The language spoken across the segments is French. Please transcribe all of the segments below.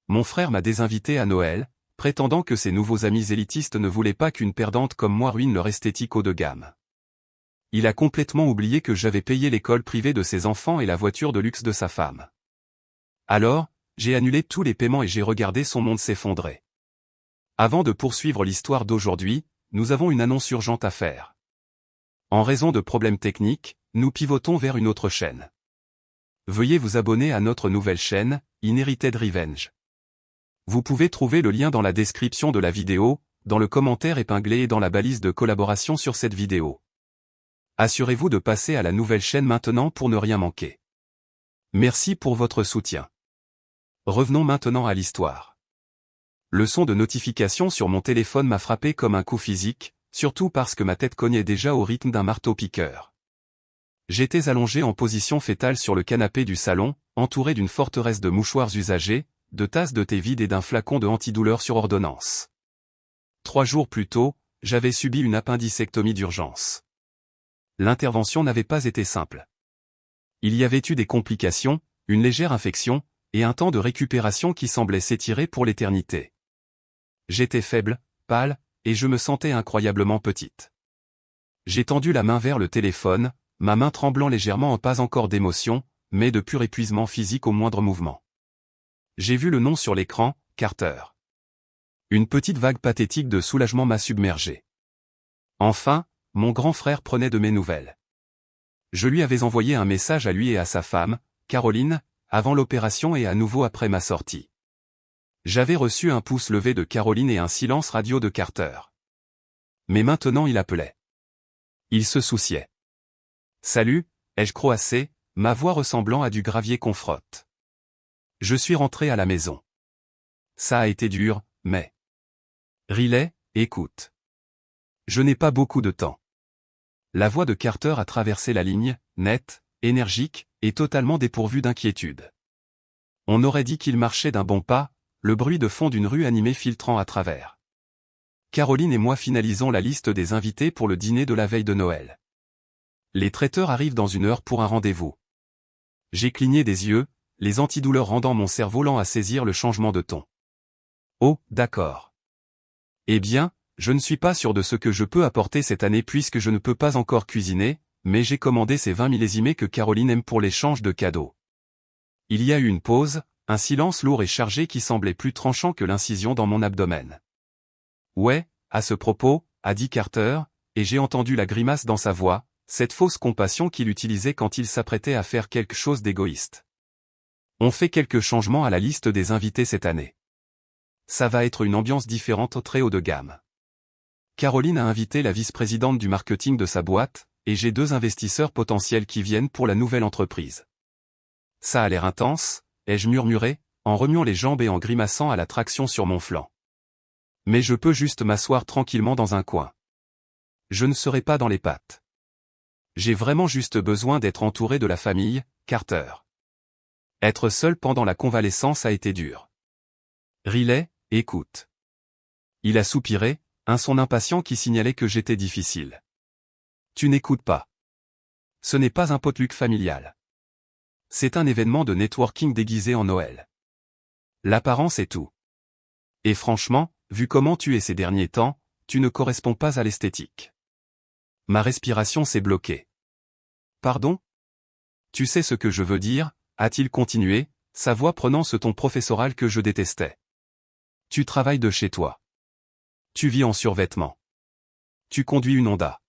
Mon frère m'a désinvité à Noël, prétendant que ses nouveaux amis élitistes ne voulaient pas qu'une perdante comme moi ruine leur esthétique haut de gamme. Il a complètement oublié que j'avais payé l'école privée de ses enfants et la voiture de luxe de sa femme. Alors, j'ai annulé tous les paiements et j'ai regardé son monde s'effondrer. Avant de poursuivre l'histoire d'aujourd'hui, nous avons une annonce urgente à faire. En raison de problèmes techniques, nous pivotons vers une autre chaîne. Veuillez vous abonner à notre nouvelle chaîne, Inherited Revenge. Vous pouvez trouver le lien dans la description de la vidéo, dans le commentaire épinglé et dans la balise de collaboration sur cette vidéo. Assurez-vous de passer à la nouvelle chaîne maintenant pour ne rien manquer. Merci pour votre soutien. Revenons maintenant à l'histoire. Le son de notification sur mon téléphone m'a frappé comme un coup physique, surtout parce que ma tête cognait déjà au rythme d'un marteau-piqueur. J'étais allongé en position fétale sur le canapé du salon, entouré d'une forteresse de mouchoirs usagés, de tasses de thé vides et d'un flacon de antidouleur sur ordonnance. 3 jours plus tôt, j'avais subi une appendicectomie d'urgence. L'intervention n'avait pas été simple. Il y avait eu des complications, une légère infection, et un temps de récupération qui semblait s'étirer pour l'éternité. J'étais faible, pâle, et je me sentais incroyablement petite. J'ai tendu la main vers le téléphone, ma main tremblant légèrement en pas encore d'émotion, mais de pur épuisement physique au moindre mouvement. J'ai vu le nom sur l'écran, Carter. Une petite vague pathétique de soulagement m'a submergé. Enfin, mon grand frère prenait de mes nouvelles. Je lui avais envoyé un message à lui et à sa femme, Caroline, avant l'opération et à nouveau après ma sortie. J'avais reçu un pouce levé de Caroline et un silence radio de Carter. Mais maintenant il appelait. Il se souciait. Salut, ai-je croassé, ma voix ressemblant à du gravier qu'on frotte. Je suis rentré à la maison. Ça a été dur, mais... Riley, écoute. Je n'ai pas beaucoup de temps. La voix de Carter a traversé la ligne, nette, énergique, et totalement dépourvue d'inquiétude. On aurait dit qu'il marchait d'un bon pas, le bruit de fond d'une rue animée filtrant à travers. Caroline et moi finalisons la liste des invités pour le dîner de la veille de Noël. Les traiteurs arrivent dans 1 heure pour un rendez-vous. J'ai cligné des yeux, les antidouleurs rendant mon cerveau lent à saisir le changement de ton. Oh, d'accord. Eh bien, je ne suis pas sûr de ce que je peux apporter cette année puisque je ne peux pas encore cuisiner, mais j'ai commandé ces 20 millésimés que Caroline aime pour l'échange de cadeaux. Il y a eu une pause, un silence lourd et chargé qui semblait plus tranchant que l'incision dans mon abdomen. Ouais, à ce propos, a dit Carter, et j'ai entendu la grimace dans sa voix, cette fausse compassion qu'il utilisait quand il s'apprêtait à faire quelque chose d'égoïste. On fait quelques changements à la liste des invités cette année. Ça va être une ambiance différente au très haut de gamme. Caroline a invité la vice-présidente du marketing de sa boîte, et j'ai 2 investisseurs potentiels qui viennent pour la nouvelle entreprise. Ça a l'air intense, ai-je murmuré, en remuant les jambes et en grimaçant à la traction sur mon flanc. Mais je peux juste m'asseoir tranquillement dans un coin. Je ne serai pas dans les pattes. J'ai vraiment juste besoin d'être entouré de la famille, Carter. Être seul pendant la convalescence a été dur. Riley, écoute. Il a soupiré, un son impatient qui signalait que j'étais difficile. Tu n'écoutes pas. Ce n'est pas un potluck familial. C'est un événement de networking déguisé en Noël. L'apparence est tout. Et franchement, vu comment tu es ces derniers temps, tu ne corresponds pas à l'esthétique. Ma respiration s'est bloquée. Pardon? Tu sais ce que je veux dire, a-t-il continué, sa voix prenant ce ton professoral que je détestais. Tu travailles de chez toi. Tu vis en survêtement. Tu conduis une Honda.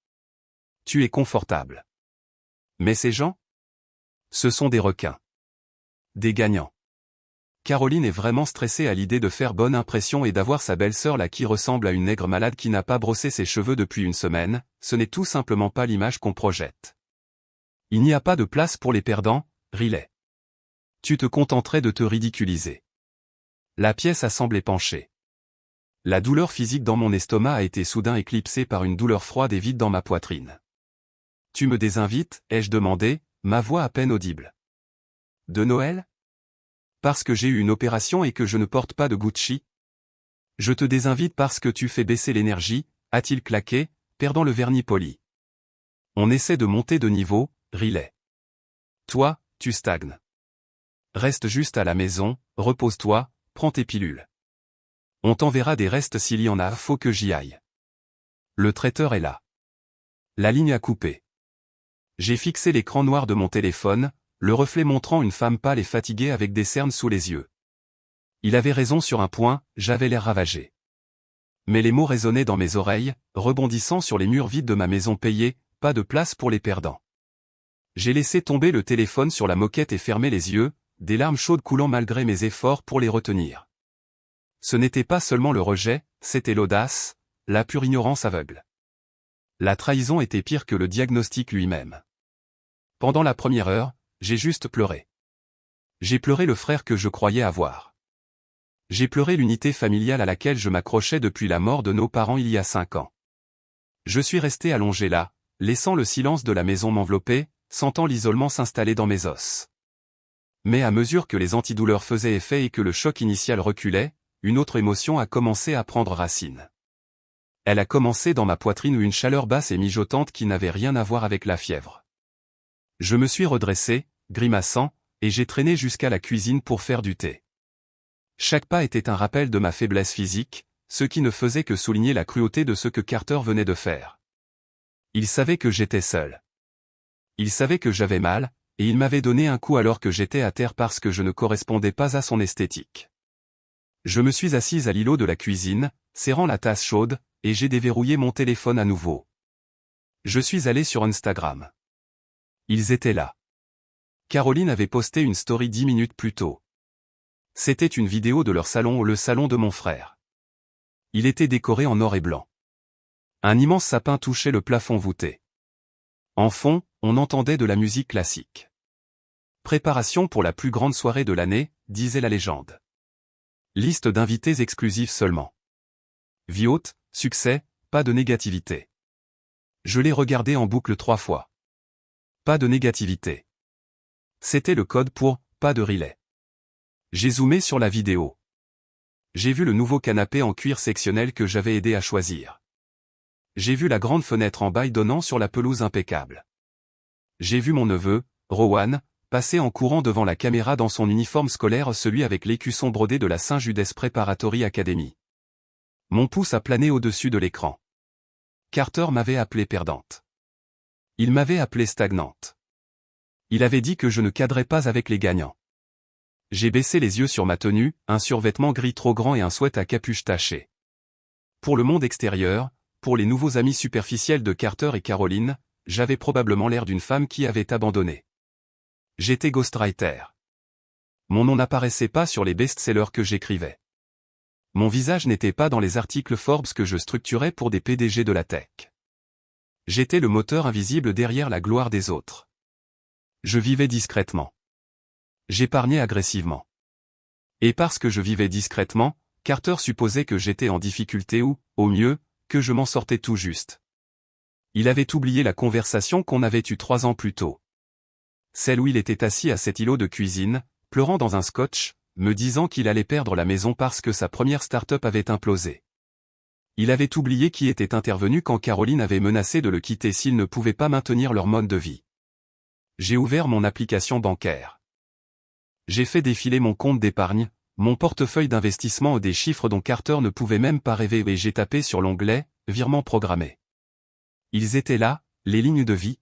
Tu es confortable. Mais ces gens? Ce sont des requins. Des gagnants. Caroline est vraiment stressée à l'idée de faire bonne impression et d'avoir sa belle-sœur là qui ressemble à une nègre malade qui n'a pas brossé ses cheveux depuis 1 semaine, ce n'est tout simplement pas l'image qu'on projette. Il n'y a pas de place pour les perdants, Riley. Tu te contenterais de te ridiculiser. La pièce a semblé pencher. La douleur physique dans mon estomac a été soudain éclipsée par une douleur froide et vide dans ma poitrine. Tu me désinvites, ai-je demandé, ma voix à peine audible. De Noël? Parce que j'ai eu une opération et que je ne porte pas de Gucci? Je te désinvite parce que tu fais baisser l'énergie, a-t-il claqué, perdant le vernis poli. On essaie de monter de niveau, Riley. Toi, tu stagnes. Reste juste à la maison, repose-toi, prends tes pilules. On t'enverra des restes s'il y en a, faut que j'y aille. Le traiteur est là. La ligne a coupé. J'ai fixé l'écran noir de mon téléphone, le reflet montrant une femme pâle et fatiguée avec des cernes sous les yeux. Il avait raison sur un point, j'avais l'air ravagé. Mais les mots résonnaient dans mes oreilles, rebondissant sur les murs vides de ma maison payée, pas de place pour les perdants. J'ai laissé tomber le téléphone sur la moquette et fermé les yeux, des larmes chaudes coulant malgré mes efforts pour les retenir. Ce n'était pas seulement le rejet, c'était l'audace, la pure ignorance aveugle. La trahison était pire que le diagnostic lui-même. Pendant la première heure, j'ai juste pleuré. J'ai pleuré le frère que je croyais avoir. J'ai pleuré l'unité familiale à laquelle je m'accrochais depuis la mort de nos parents il y a 5 ans. Je suis resté allongé là, laissant le silence de la maison m'envelopper, sentant l'isolement s'installer dans mes os. Mais à mesure que les antidouleurs faisaient effet et que le choc initial reculait, une autre émotion a commencé à prendre racine. Elle a commencé dans ma poitrine où une chaleur basse et mijotante qui n'avait rien à voir avec la fièvre. Je me suis redressé, grimaçant, et j'ai traîné jusqu'à la cuisine pour faire du thé. Chaque pas était un rappel de ma faiblesse physique, ce qui ne faisait que souligner la cruauté de ce que Carter venait de faire. Il savait que j'étais seul. Il savait que j'avais mal, et il m'avait donné un coup alors que j'étais à terre parce que je ne correspondais pas à son esthétique. Je me suis assise à l'îlot de la cuisine, serrant la tasse chaude, et j'ai déverrouillé mon téléphone à nouveau. Je suis allé sur Instagram. Ils étaient là. Caroline avait posté une story 10 minutes plus tôt. C'était une vidéo de leur salon, le salon de mon frère. Il était décoré en or et blanc. Un immense sapin touchait le plafond voûté. En fond, on entendait de la musique classique. Préparation pour la plus grande soirée de l'année, disait la légende. Liste d'invités exclusifs seulement. Vie haute, succès, pas de négativité. Je l'ai regardé en boucle 3 fois. Pas de négativité. C'était le code pour « pas de relais ». J'ai zoomé sur la vidéo. J'ai vu le nouveau canapé en cuir sectionnel que j'avais aidé à choisir. J'ai vu la grande fenêtre en bail donnant sur la pelouse impeccable. J'ai vu mon neveu, Rowan, passer en courant devant la caméra dans son uniforme scolaire, celui avec l'écusson brodé de la Saint-Judas Preparatory Academy. Mon pouce a plané au-dessus de l'écran. Carter m'avait appelé perdante. Il m'avait appelé stagnante. Il avait dit que je ne cadrais pas avec les gagnants. J'ai baissé les yeux sur ma tenue, un survêtement gris trop grand et un sweat à capuche tachée. Pour le monde extérieur, pour les nouveaux amis superficiels de Carter et Caroline, j'avais probablement l'air d'une femme qui avait abandonné. J'étais ghostwriter. Mon nom n'apparaissait pas sur les best-sellers que j'écrivais. Mon visage n'était pas dans les articles Forbes que je structurais pour des PDG de la tech. J'étais le moteur invisible derrière la gloire des autres. Je vivais discrètement. J'épargnais agressivement. Et parce que je vivais discrètement, Carter supposait que j'étais en difficulté ou, au mieux, que je m'en sortais tout juste. Il avait oublié la conversation qu'on avait eue 3 ans plus tôt. Celle où il était assis à cet îlot de cuisine, pleurant dans un scotch, me disant qu'il allait perdre la maison parce que sa première start-up avait implosé. Il avait oublié qui était intervenu quand Caroline avait menacé de le quitter s'il ne pouvait pas maintenir leur mode de vie. J'ai ouvert mon application bancaire. J'ai fait défiler mon compte d'épargne, mon portefeuille d'investissement et des chiffres dont Carter ne pouvait même pas rêver et j'ai tapé sur l'onglet « Virement programmé ». Ils étaient là, les lignes de vie.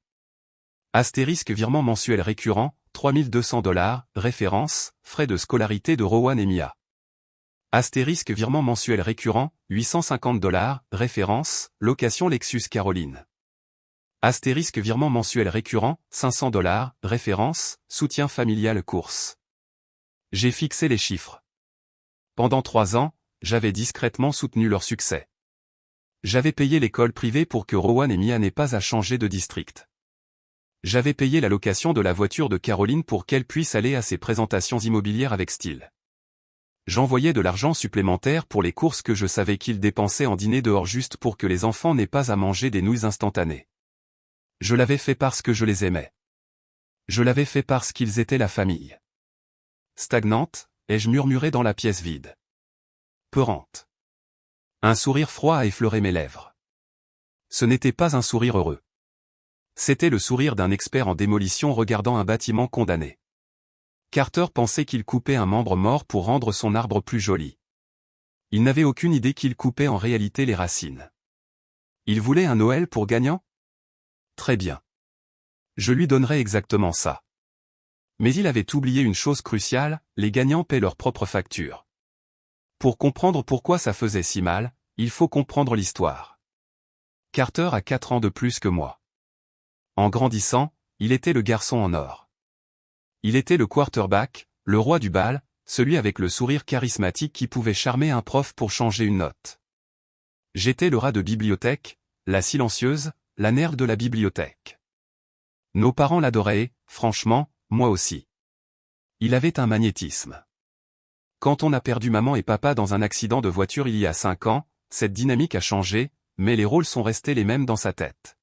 Astérisque virement mensuel récurrent, $3200, référence, frais de scolarité de Rowan et Mia. Astérisque virement mensuel récurrent, $850, référence, location Lexus Caroline. Astérisque virement mensuel récurrent, $500, référence, soutien familial course. J'ai fixé les chiffres. Pendant 3 ans, j'avais discrètement soutenu leur succès. J'avais payé l'école privée pour que Rowan et Mia n'aient pas à changer de district. J'avais payé la location de la voiture de Caroline pour qu'elle puisse aller à ses présentations immobilières avec style. J'envoyais de l'argent supplémentaire pour les courses que je savais qu'ils dépensaient en dîner dehors juste pour que les enfants n'aient pas à manger des nouilles instantanées. Je l'avais fait parce que je les aimais. Je l'avais fait parce qu'ils étaient la famille. Stagnante, ai-je murmuré dans la pièce vide. Peurante. Un sourire froid a effleuré mes lèvres. Ce n'était pas un sourire heureux. C'était le sourire d'un expert en démolition regardant un bâtiment condamné. Carter pensait qu'il coupait un membre mort pour rendre son arbre plus joli. Il n'avait aucune idée qu'il coupait en réalité les racines. Il voulait un Noël pour gagnant? Très bien. Je lui donnerai exactement ça. Mais il avait oublié une chose cruciale, les gagnants paient leurs propres factures. Pour comprendre pourquoi ça faisait si mal, il faut comprendre l'histoire. Carter a 4 ans de plus que moi. En grandissant, il était le garçon en or. Il était le quarterback, le roi du bal, celui avec le sourire charismatique qui pouvait charmer un prof pour changer une note. J'étais le rat de bibliothèque, la silencieuse, la nerd de la bibliothèque. Nos parents l'adoraient, franchement, moi aussi. Il avait un magnétisme. Quand on a perdu maman et papa dans un accident de voiture il y a 5 ans, cette dynamique a changé, mais les rôles sont restés les mêmes dans sa tête.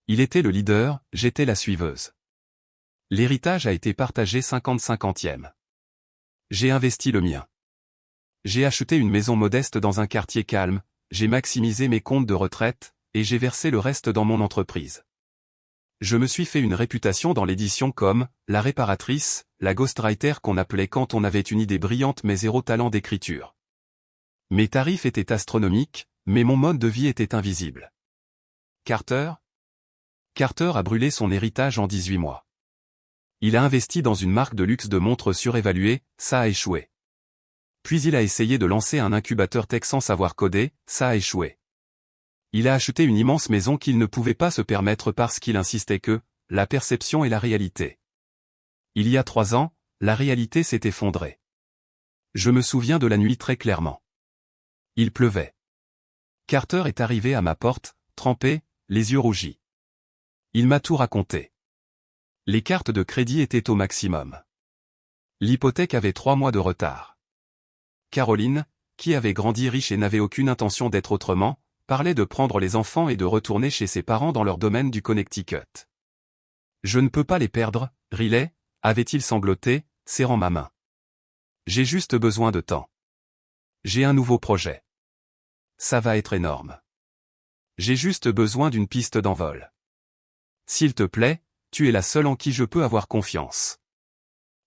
Il était le leader, j'étais la suiveuse. L'héritage a été partagé 50-50e. J'ai investi le mien. J'ai acheté une maison modeste dans un quartier calme, j'ai maximisé mes comptes de retraite, et j'ai versé le reste dans mon entreprise. Je me suis fait une réputation dans l'édition comme la réparatrice, la ghostwriter qu'on appelait quand on avait une idée brillante mais zéro talent d'écriture. Mes tarifs étaient astronomiques, mais mon mode de vie était invisible. Carter a brûlé son héritage en 18 mois. Il a investi dans une marque de luxe de montres surévaluées, ça a échoué. Puis il a essayé de lancer un incubateur tech sans savoir coder, ça a échoué. Il a acheté une immense maison qu'il ne pouvait pas se permettre parce qu'il insistait que la perception est la réalité. Il y a 3 ans, la réalité s'est effondrée. Je me souviens de la nuit très clairement. Il pleuvait. Carter est arrivé à ma porte, trempé, les yeux rougis. Il m'a tout raconté. Les cartes de crédit étaient au maximum. L'hypothèque avait 3 mois de retard. Caroline, qui avait grandi riche et n'avait aucune intention d'être autrement, parlait de prendre les enfants et de retourner chez ses parents dans leur domaine du Connecticut. Je ne peux pas les perdre, Riley, avait-il sangloté, serrant ma main. J'ai juste besoin de temps. J'ai un nouveau projet. Ça va être énorme. J'ai juste besoin d'une piste d'envol. S'il te plaît, tu es la seule en qui je peux avoir confiance.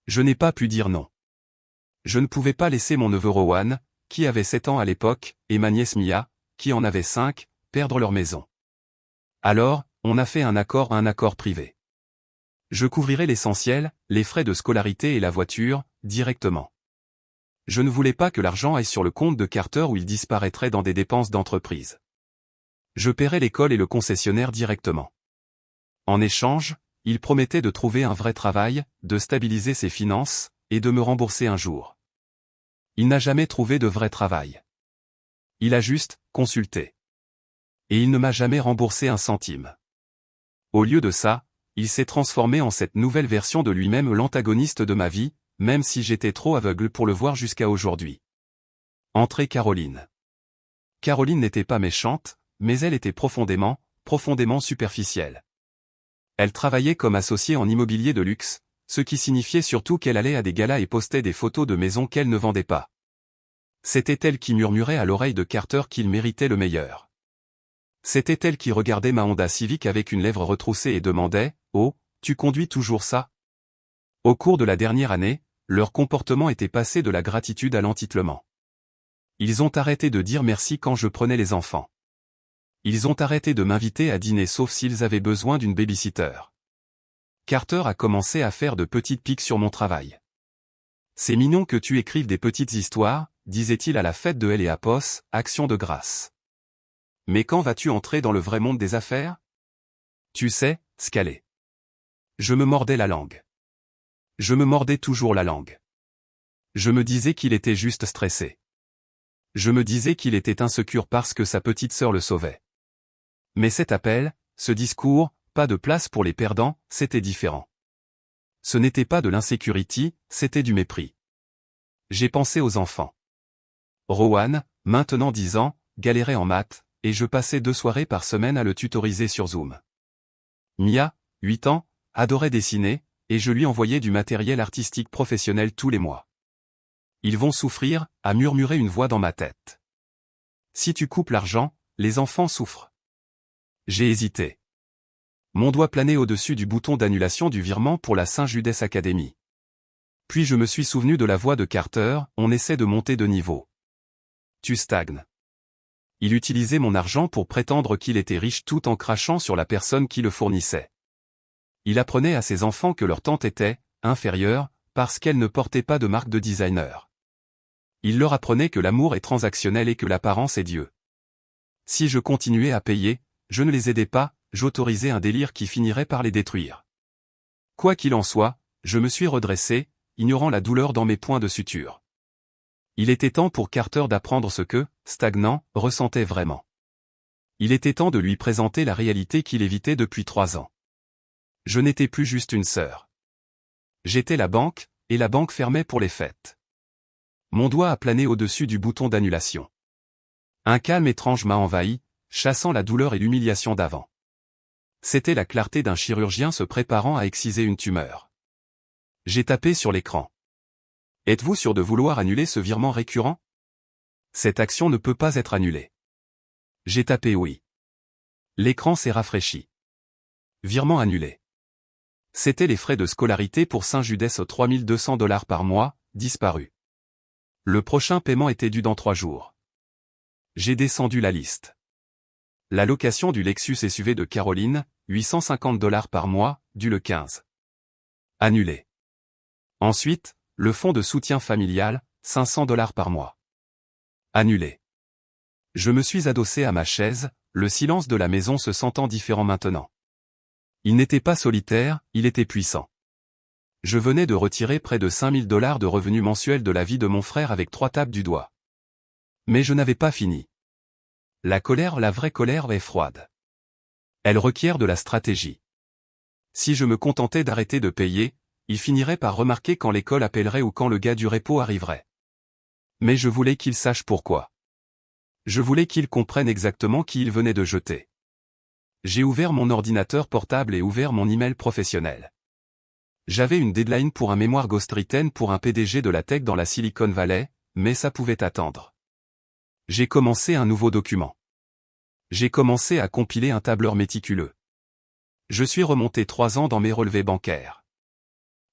Je n'ai pas pu dire non. Je ne pouvais pas laisser mon neveu Rowan, qui avait 7 ans à l'époque, et ma nièce Mia, qui en avait 5, perdre leur maison. Alors, on a fait un accord privé. Je couvrirai l'essentiel, les frais de scolarité et la voiture, directement. Je ne voulais pas que l'argent aille sur le compte de Carter où il disparaîtrait dans des dépenses d'entreprise. Je paierai l'école et le concessionnaire directement. En échange, il promettait de trouver un vrai travail, de stabiliser ses finances, et de me rembourser un jour. Il n'a jamais trouvé de vrai travail. Il a juste consulté. Et il ne m'a jamais remboursé un centime. Au lieu de ça, il s'est transformé en cette nouvelle version de lui-même, l'antagoniste de ma vie, même si j'étais trop aveugle pour le voir jusqu'à aujourd'hui. Entrée Caroline. Caroline n'était pas méchante, mais elle était profondément superficielle. Elle travaillait comme associée en immobilier de luxe, ce qui signifiait surtout qu'elle allait à des galas et postait des photos de maisons qu'elle ne vendait pas. C'était elle qui murmurait à l'oreille de Carter qu'il méritait le meilleur. C'était elle qui regardait ma Honda Civic avec une lèvre retroussée et demandait « Oh, tu conduis toujours ça ?» Au cours de la dernière année, leur comportement était passé de la gratitude à l'entitlement. Ils ont arrêté de dire merci quand je prenais les enfants. Ils ont arrêté de m'inviter à dîner sauf s'ils avaient besoin d'une babysitter. Carter a commencé à faire de petites piques sur mon travail. « C'est mignon que tu écrives des petites histoires », disait-il à la fête de Heliapos, Action de grâce. Mais quand vas-tu entrer dans le vrai monde des affaires? Tu sais, Scalé. Je me mordais la langue. Je me mordais toujours la langue. Je me disais qu'il était juste stressé. Je me disais qu'il était insécure parce que sa petite sœur le sauvait. Mais cet appel, ce discours, pas de place pour les perdants, c'était différent. Ce n'était pas de l'insécurité, c'était du mépris. J'ai pensé aux enfants. Rowan, maintenant 10 ans, galérait en maths, et je passais 2 soirées par semaine à le tutoriser sur Zoom. Mia, 8 ans, adorait dessiner, et je lui envoyais du matériel artistique professionnel tous les mois. Ils vont souffrir, a murmuré une voix dans ma tête. Si tu coupes l'argent, les enfants souffrent. J'ai hésité. Mon doigt planait au-dessus du bouton d'annulation du virement pour la Saint-Judas Academy. Puis je me suis souvenu de la voix de Carter, on essaie de monter de niveau. Tu stagnes. Il utilisait mon argent pour prétendre qu'il était riche tout en crachant sur la personne qui le fournissait. Il apprenait à ses enfants que leur tante était inférieure parce qu'elle ne portait pas de marque de designer. Il leur apprenait que l'amour est transactionnel et que l'apparence est Dieu. Si je continuais à payer, je ne les aidais pas, j'autorisais un délire qui finirait par les détruire. Quoi qu'il en soit, je me suis redressé, ignorant la douleur dans mes points de suture. Il était temps pour Carter d'apprendre ce que, stagnant, ressentait vraiment. Il était temps de lui présenter la réalité qu'il évitait depuis 3 ans. Je n'étais plus juste une sœur. J'étais la banque, et la banque fermait pour les fêtes. Mon doigt a plané au-dessus du bouton d'annulation. Un calme étrange m'a envahi, chassant la douleur et l'humiliation d'avant. C'était la clarté d'un chirurgien se préparant à exciser une tumeur. J'ai tapé sur l'écran. Êtes-vous sûr de vouloir annuler ce virement récurrent? Cette action ne peut pas être annulée. J'ai tapé oui. L'écran s'est rafraîchi. Virement annulé. C'étaient les frais de scolarité pour Saint-Judès aux $3200 par mois, disparus. Le prochain paiement était dû dans 3 jours. J'ai descendu la liste. La location du Lexus SUV de Caroline, $850 par mois, dû le 15. Annulé. Ensuite, le fonds de soutien familial, $500 par mois. Annulé. Je me suis adossé à ma chaise, le silence de la maison se sentant différent maintenant. Il n'était pas solitaire, il était puissant. Je venais de retirer près de $5000 de revenus mensuels de la vie de mon frère avec 3 tapes du doigt. Mais je n'avais pas fini. La vraie colère est froide. Elle requiert de la stratégie. Si je me contentais d'arrêter de payer, il finirait par remarquer quand l'école appellerait ou quand le gars du repo arriverait. Mais je voulais qu'il sache pourquoi. Je voulais qu'il comprenne exactement qui il venait de jeter. J'ai ouvert mon ordinateur portable et ouvert mon email professionnel. J'avais une deadline pour un mémoire ghostwritten pour un PDG de la tech dans la Silicon Valley, mais ça pouvait attendre. J'ai commencé un nouveau document. J'ai commencé à compiler un tableur méticuleux. Je suis remonté 3 ans dans mes relevés bancaires.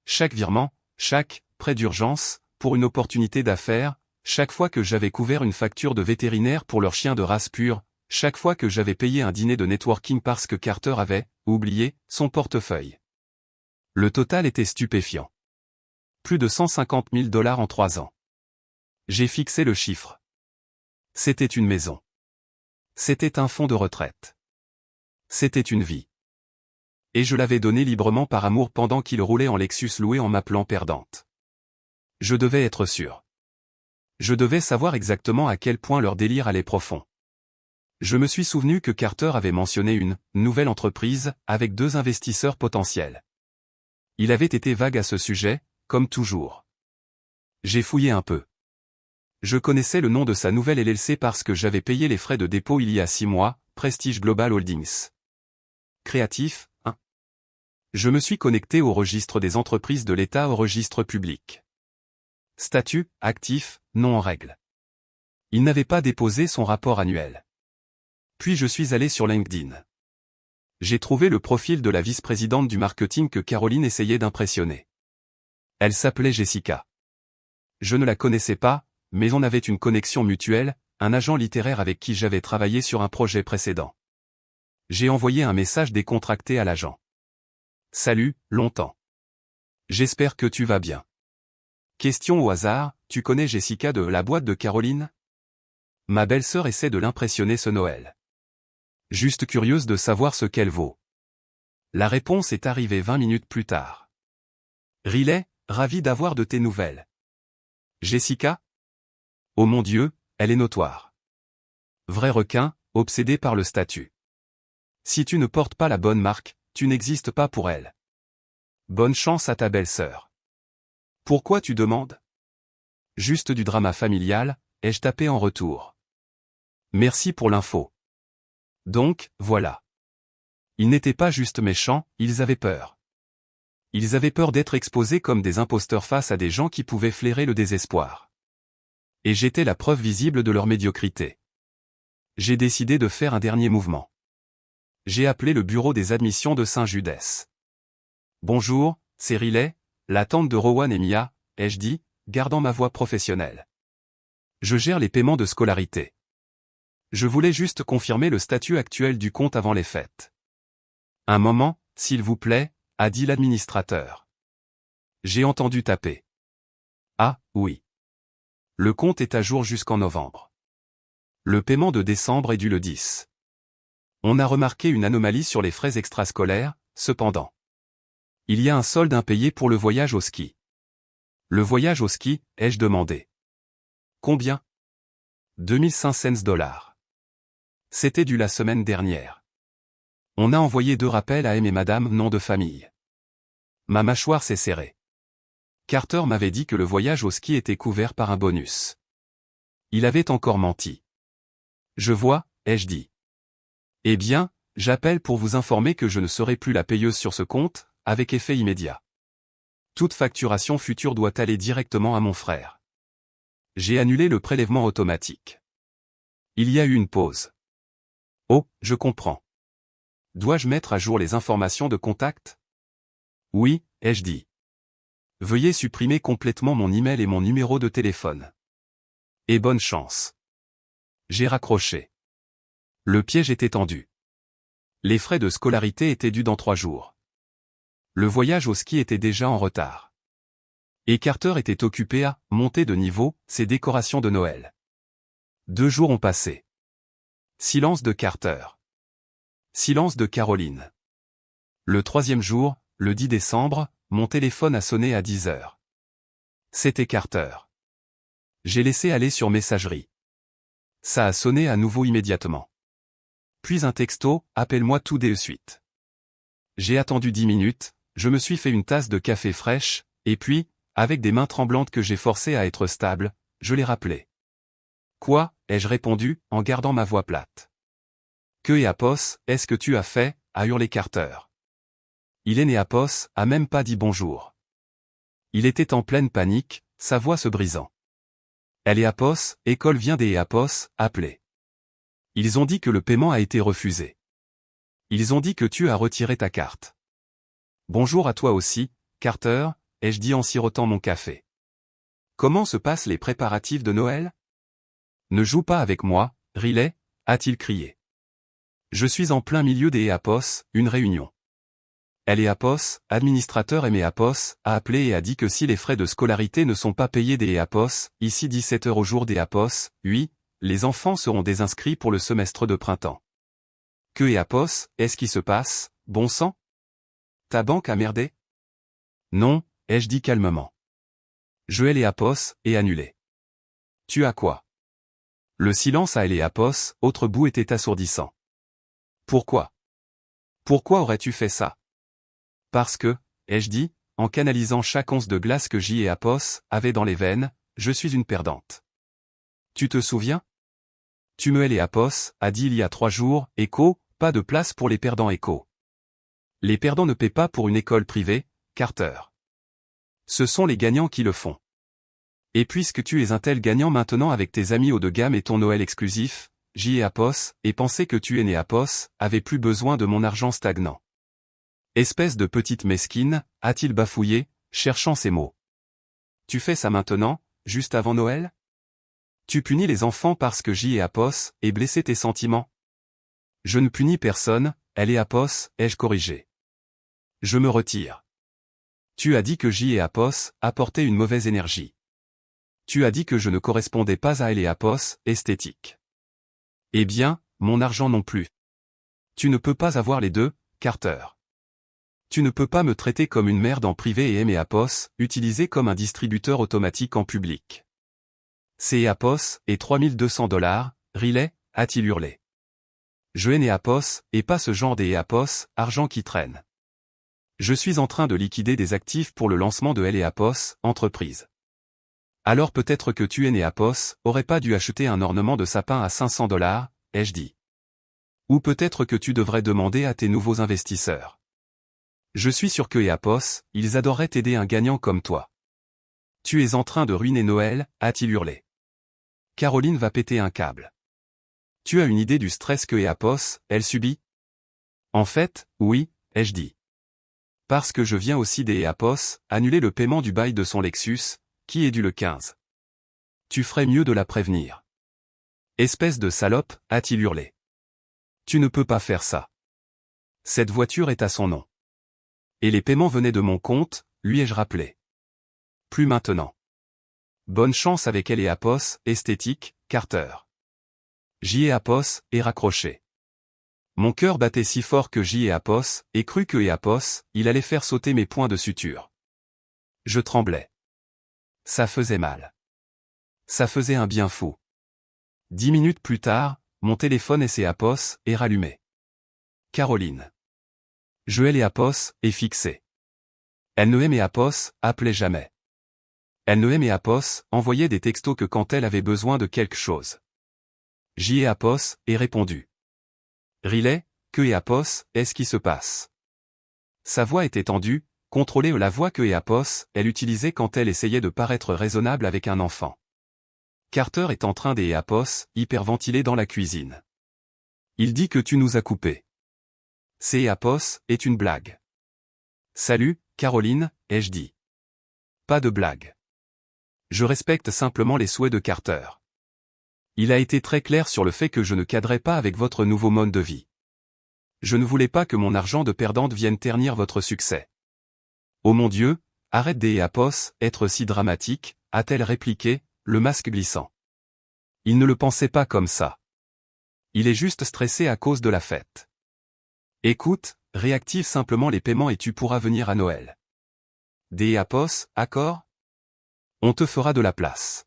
Chaque virement, chaque prêt d'urgence, pour une opportunité d'affaires, chaque fois que j'avais couvert une facture de vétérinaire pour leur chien de race pure, chaque fois que j'avais payé un dîner de networking parce que Carter avait oublié son portefeuille. Le total était stupéfiant. Plus de $150 000 en 3 ans. J'ai fixé le chiffre. C'était une maison. C'était un fonds de retraite. C'était une vie. Et je l'avais donné librement par amour pendant qu'il roulait en Lexus loué en m'appelant perdante. Je devais être sûr. Je devais savoir exactement à quel point leur délire allait profond. Je me suis souvenu que Carter avait mentionné une nouvelle entreprise avec 2 investisseurs potentiels. Il avait été vague à ce sujet, comme toujours. J'ai fouillé un peu. Je connaissais le nom de sa nouvelle LLC parce que j'avais payé les frais de dépôt il y a 6 mois, Prestige Global Holdings. Créatif, 1. Je me suis connecté au registre des entreprises de l'État au registre public. Statut, actif, non en règle. Il n'avait pas déposé son rapport annuel. Puis je suis allé sur LinkedIn. J'ai trouvé le profil de la vice-présidente du marketing que Caroline essayait d'impressionner. Elle s'appelait Jessica. Je ne la connaissais pas, mais on avait une connexion mutuelle, un agent littéraire avec qui j'avais travaillé sur un projet précédent. J'ai envoyé un message décontracté à l'agent. Salut, longtemps. J'espère que tu vas bien. Question au hasard, tu connais Jessica de la boîte de Caroline? Ma belle-sœur essaie de l'impressionner ce Noël. Juste curieuse de savoir ce qu'elle vaut. La réponse est arrivée 20 minutes plus tard. Riley, ravi d'avoir de tes nouvelles. Jessica? Oh mon Dieu, elle est notoire. Vrai requin, obsédé par le statut. Si tu ne portes pas la bonne marque, tu n'existes pas pour elle. Bonne chance à ta belle-sœur. Pourquoi tu demandes? Juste du drama familial, ai-je tapé en retour. Merci pour l'info. Donc, voilà. Ils n'étaient pas juste méchants, ils avaient peur. Ils avaient peur d'être exposés comme des imposteurs face à des gens qui pouvaient flairer le désespoir. Et j'étais la preuve visible de leur médiocrité. J'ai décidé de faire un dernier mouvement. J'ai appelé le bureau des admissions de Saint-Judès. Bonjour, c'est Riley, la tante de Rowan et Mia, ai-je dit, gardant ma voix professionnelle. Je gère les paiements de scolarité. Je voulais juste confirmer le statut actuel du compte avant les fêtes. Un moment, s'il vous plaît, a dit l'administrateur. J'ai entendu taper. Ah, oui. Le compte est à jour jusqu'en novembre. Le paiement de décembre est dû le 10. On a remarqué une anomalie sur les frais extrascolaires, cependant. Il y a un solde impayé pour le voyage au ski. Le voyage au ski, ai-je demandé. Combien? 2500 $. C'était dû la semaine dernière. On a envoyé 2 rappels à M et Madame nom de famille. Ma mâchoire s'est serrée. Carter m'avait dit que le voyage au ski était couvert par un bonus. Il avait encore menti. Je vois, ai-je dit. Eh bien, j'appelle pour vous informer que je ne serai plus la payeuse sur ce compte, avec effet immédiat. Toute facturation future doit aller directement à mon frère. J'ai annulé le prélèvement automatique. Il y a eu une pause. Oh, je comprends. Dois-je mettre à jour les informations de contact? Oui, ai-je dit. Veuillez supprimer complètement mon email et mon numéro de téléphone. Et bonne chance. J'ai raccroché. Le piège était tendu. Les frais de scolarité étaient dus dans 3 jours. Le voyage au ski était déjà en retard. Et Carter était occupé à monter de niveau ses décorations de Noël. 2 jours ont passé. Silence de Carter. Silence de Caroline. Le 3e jour, le 10 décembre, mon téléphone a sonné à 10 heures. C'était Carter. J'ai laissé aller sur messagerie. Ça a sonné à nouveau immédiatement. Puis un texto, appelle-moi tout de suite. J'ai attendu 10 minutes, je me suis fait une tasse de café fraîche, et puis, avec des mains tremblantes que j'ai forcées à être stable, je l'ai rappelé. Quoi, ai-je répondu, en gardant ma voix plate. Que et Apos, est-ce que tu as fait, a hurlé Carter. Il est né Apos, a même pas dit bonjour. Il était en pleine panique, sa voix se brisant. Elle est Apos, école vient des Apos, appelé. Ils ont dit que le paiement a été refusé. Ils ont dit que tu as retiré ta carte. Bonjour à toi aussi, Carter, ai-je dit en sirotant mon café. Comment se passent les préparatifs de Noël? Ne joue pas avec moi, Riley, a-t-il crié. Je suis en plein milieu des Apos, une réunion. Elle est Apos, administrateur et Apos, a appelé et a dit que si les frais de scolarité ne sont pas payés des Apos, ici 17 heures au jour des Apos, oui, les enfants seront désinscrits pour le semestre de printemps. Que et Apos, est-ce qui se passe, bon sang? Ta banque a merdé? Non, ai-je dit calmement. Je hais les Apos, et annulé. Tu as quoi? Le silence à les Apos, autre bout était assourdissant. Pourquoi? Pourquoi aurais-tu fait ça? Parce que, ai-je dit, en canalisant chaque once de glace que J et Apos avaient dans les veines, je suis une perdante. Tu te souviens? Tu me hais les Apos, a dit il y a 3 jours, Echo, pas de place pour les perdants Echo. Les perdants ne paient pas pour une école privée, Carter. Ce sont les gagnants qui le font. Et puisque tu es un tel gagnant maintenant avec tes amis haut de gamme et ton Noël exclusif, J et Apos, et penser que tu es né Apos, avait plus besoin de mon argent stagnant. Espèce de petite mesquine, a-t-il bafouillé, cherchant ses mots. Tu fais ça maintenant, juste avant Noël? Tu punis les enfants parce que J et Apos, et blessé tes sentiments? Je ne punis personne, elle est Apos, ai-je corrigé. Je me retire. Tu as dit que J et Apos apportaient une mauvaise énergie. Tu as dit que je ne correspondais pas à elle et Apos, esthétique. Eh bien, mon argent non plus. Tu ne peux pas avoir les deux, Carter. Tu ne peux pas me traiter comme une merde en privé et aimer Apos, utilisé comme un distributeur automatique en public. C'est Apos, et 3200 $, Riley, a-t-il hurlé. Je hais Apos, et pas ce genre des Apos, argent qui traîne. Je suis en train de liquider des actifs pour le lancement de Elle et Apos, entreprise. Alors peut-être que tu et Apos aurais pas dû acheter un ornement de sapin à 500 $, ai-je dit. Ou peut-être que tu devrais demander à tes nouveaux investisseurs. Je suis sûr que Apos, ils adoreraient aider un gagnant comme toi. Tu es en train de ruiner Noël, a-t-il hurlé. Caroline va péter un câble. Tu as une idée du stress que Apos, elle subit? En fait, oui, ai-je dit. Parce que je viens aussi des Apos, annuler le paiement du bail de son Lexus, qui est dû le 15. Tu ferais mieux de la prévenir. Espèce de salope, a-t-il hurlé. Tu ne peux pas faire ça. Cette voiture est à son nom. Et les paiements venaient de mon compte, lui ai-je rappelé. Plus maintenant. Bonne chance avec elle et Apos, esthétique, Carter. J'y ai Apos, et raccroché. Mon cœur battait si fort que j'y ai Apos, et cru que Apos, il allait faire sauter mes points de suture. Je tremblais. Ça faisait mal. Ça faisait un bien fou. 10 minutes plus tard, mon téléphone et Apos, est rallumé. Caroline. Joël et Apos, est fixé. Elle ne aimait Apos, appelait jamais. Elle ne aimait Apos, envoyait des textos que quand elle avait besoin de quelque chose. J'y ai Apos, et répondu. Riley, que et Apos, est-ce qui se passe? Sa voix était tendue, contrôlée la voix que et Apos, elle utilisait quand elle essayait de paraître raisonnable avec un enfant. Carter est en train d'aider Apos, hyperventilé dans la cuisine. Il dit que tu nous as coupés. C'est Apos, est une blague. Salut, Caroline, ai-je dit. Pas de blague. Je respecte simplement les souhaits de Carter. Il a été très clair sur le fait que je ne cadrais pas avec votre nouveau mode de vie. Je ne voulais pas que mon argent de perdante vienne ternir votre succès. Oh mon Dieu, arrête d'aider Apos, être si dramatique, a-t-elle répliqué, le masque glissant. Il ne le pensait pas comme ça. Il est juste stressé à cause de la fête. Écoute, réactive simplement les paiements et tu pourras venir à Noël. Des Apos, accord? On te fera de la place.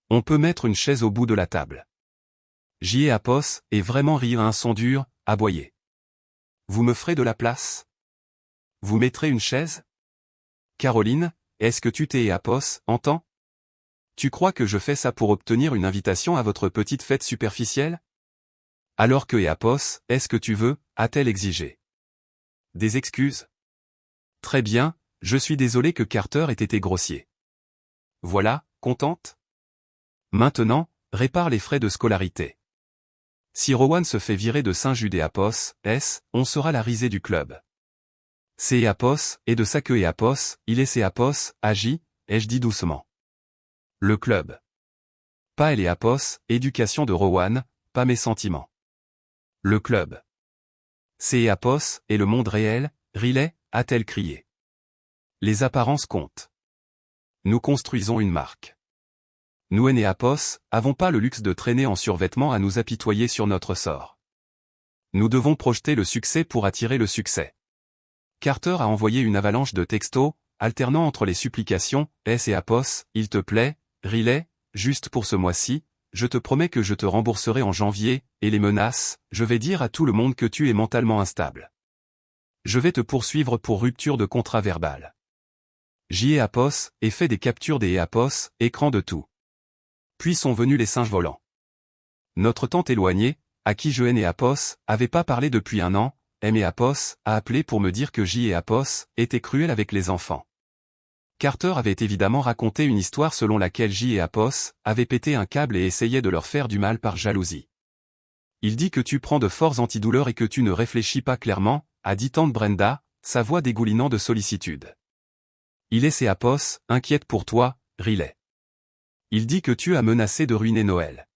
On peut mettre une chaise au bout de la table. J'y ai Apos, et vraiment rire un son dur, aboyer. Vous me ferez de la place? Vous mettrez une chaise? Caroline, est-ce que tu t'es Apos, entends? Tu crois que je fais ça pour obtenir une invitation à votre petite fête superficielle? Alors que Apos, est-ce que tu veux, a-t-elle exigé. Des excuses? Très bien, je suis désolé que Carter ait été grossier. Voilà, contente? Maintenant, répare les frais de scolarité. Si Rowan se fait virer de Saint-Jude et Apos, on sera la risée du club. C'est Apos, et de ça que Apos, il est Apos, agit, ai-je dit doucement. Le club. Pas elle et Apos, éducation de Rowan, pas mes sentiments. Le club. C'est Apos, et le monde réel, Riley, a-t-elle crié. Les apparences comptent. Nous construisons une marque. Nous et Apos, avons pas le luxe de traîner en survêtement à nous apitoyer sur notre sort. Nous devons projeter le succès pour attirer le succès. Carter a envoyé une avalanche de textos, alternant entre les supplications, et Apos, il te plaît, Riley, juste pour ce mois-ci, je te promets que je te rembourserai en janvier, et les menaces, je vais dire à tout le monde que tu es mentalement instable. Je vais te poursuivre pour rupture de contrat verbal. J'y ai Apos, et fait des captures des Apos, écran de tout. Puis sont venus les singes volants. Notre tante éloignée, à qui je et Apos, avait pas parlé depuis un an, et Apos, a appelé pour me dire que J et Apos, étaient cruels avec les enfants. Carter avait évidemment raconté une histoire selon laquelle J et Apos, avaient pété un câble et essayaient de leur faire du mal par jalousie. Il dit que tu prends de forts antidouleurs et que tu ne réfléchis pas clairement, a dit tante Brenda, sa voix dégoulinant de sollicitude. Il est Apos, inquiète pour toi, Riley. Il dit que tu as menacé de ruiner Noël.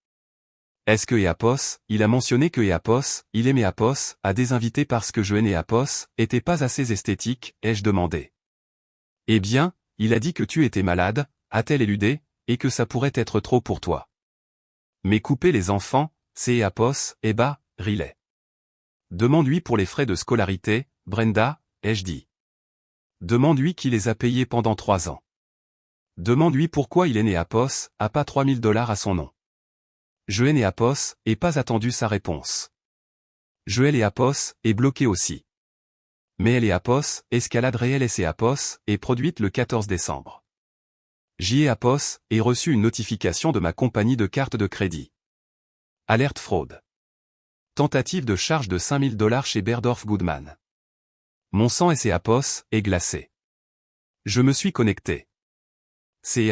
Est-ce que Apos, il a mentionné que Apos, il aimait Apos, a des invités parce que je et Apos, était pas assez esthétique, ai-je demandé. Eh bien, il a dit que tu étais malade, a-t-elle éludé, et que ça pourrait être trop pour toi. Mais couper les enfants, c'est Apos, eh bah, Riley. Demande-lui pour les frais de scolarité, Brenda, ai-je dit. Demande-lui qui les a payés pendant 3 ans. Demande-lui pourquoi il est né Apos, a pas $3000 à son nom. Joël et Apos, et pas attendu sa réponse. Joël et Apos, est bloqué aussi. Mais elle et Apos, escalade réelle et Apos, est produite le 14 décembre. J et Apos, est reçu une notification de ma compagnie de carte de crédit. Alerte fraude. Tentative de charge de $5000 chez Berdorf Goodman. Mon sang et Apos, est glacé. Je me suis connecté.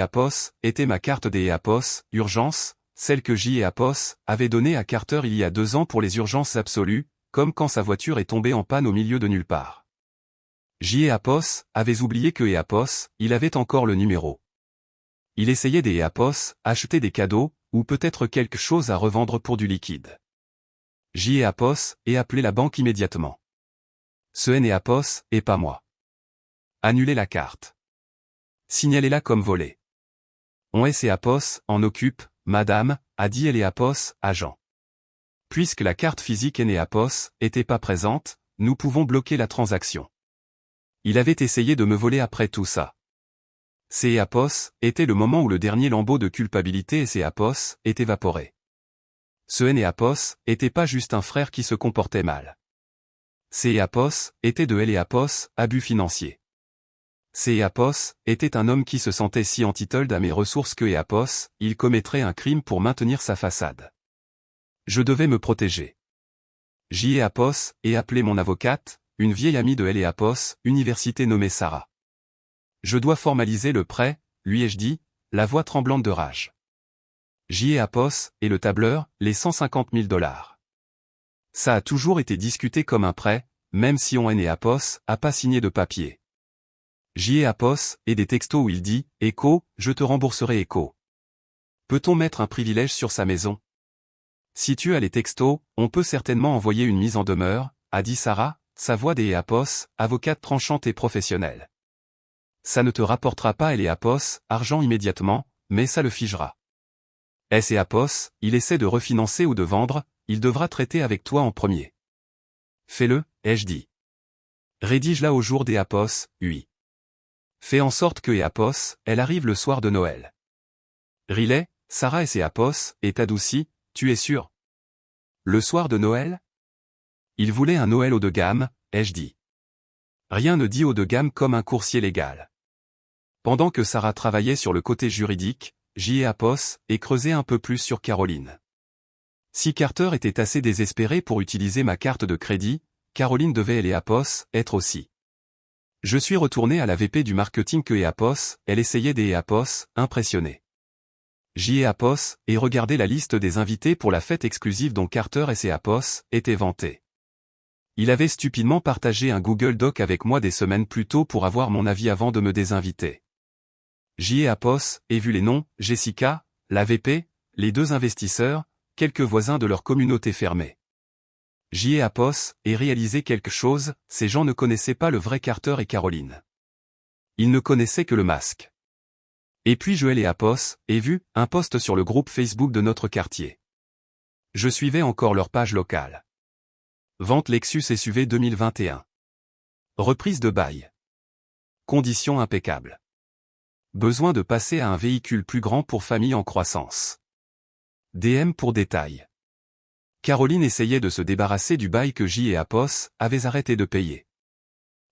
Apos, était ma carte des Apos, urgence, celle que J et Apos, avaient donnée à Carter il y a 2 ans pour les urgences absolues, comme quand sa voiture est tombée en panne au milieu de nulle part. J et Apos, avaient oublié que Apos, il avait encore le numéro. Il essayait des Apos, acheter des cadeaux, ou peut-être quelque chose à revendre pour du liquide. J'y ai Apos, et appelé la banque immédiatement. Ce N et Apos, et pas moi. Annulez la carte. Signalez-la comme volée. On S et Apos, en occupe, madame, a dit elle et Apos, agent. Puisque la carte physique N et Apos, était pas présente, nous pouvons bloquer la transaction. Il avait essayé de me voler après tout ça. C'est Apos, était le moment où le dernier lambeau de culpabilité et c'est Apos, est évaporé. Ce N et Apos, était pas juste un frère qui se comportait mal. C'est Apos, était de L et Apos, abus financier. C'est Apos, était un homme qui se sentait si entitled à mes ressources que Apos, il commettrait un crime pour maintenir sa façade. Je devais me protéger. J'y ai Apos, et appelé mon avocate, une vieille amie de L et Apos, université nommée Sarah. Je dois formaliser le prêt, lui ai-je dit, la voix tremblante de rage. J'y ai Apos, et le tableur, les 150 000 $. Ça a toujours été discuté comme un prêt, même si on N et Apos, a pas signé de papier. J'y ai Apos, et des textos où il dit, Echo, je te rembourserai Echo. Peut-on mettre un privilège sur sa maison? Si tu as les textos, on peut certainement envoyer une mise en demeure, a dit Sarah, sa voix des Apos, avocate tranchante et professionnelle. Ça ne te rapportera pas et Apos, argent immédiatement, mais ça le figera. S et Apos, il essaie de refinancer ou de vendre, il devra traiter avec toi en premier. Fais-le, ai-je dit. Rédige-la au jour des Apos, oui. Fais en sorte que Apos, elle arrive le soir de Noël. Riley, Sarah et ses Apos, est adoucie, tu es sûr? Le soir de Noël? Il voulait un Noël haut de gamme, ai-je dit. Rien ne dit haut de gamme comme un coursier légal. Pendant que Sarah travaillait sur le côté juridique, j'y ai Apos, et creusé un peu plus sur Caroline. Si Carter était assez désespéré pour utiliser ma carte de crédit, Caroline devait elle et Apos, être aussi. Je suis retourné à la VP du marketing que Apos, elle essayait des Apos, impressionnée. J'y ai Apos, et regardé la liste des invités pour la fête exclusive dont Carter et ses Apos, étaient vantés. Il avait stupidement partagé un Google Doc avec moi des semaines plus tôt pour avoir mon avis avant de me désinviter. J'y ai Apos, et vu les noms, Jessica, la VP, les 2 investisseurs, quelques voisins de leur communauté fermée. J'y ai Apos, et réalisé quelque chose, ces gens ne connaissaient pas le vrai Carter et Caroline. Ils ne connaissaient que le masque. Et puis Joël et Apos, et vu, un post sur le groupe Facebook de notre quartier. Je suivais encore leur page locale. Vente Lexus SUV 2021. Reprise de bail. Conditions impeccables. Besoin de passer à un véhicule plus grand pour famille en croissance. DM pour détails. Caroline essayait de se débarrasser du bail que J et Apos avaient arrêté de payer.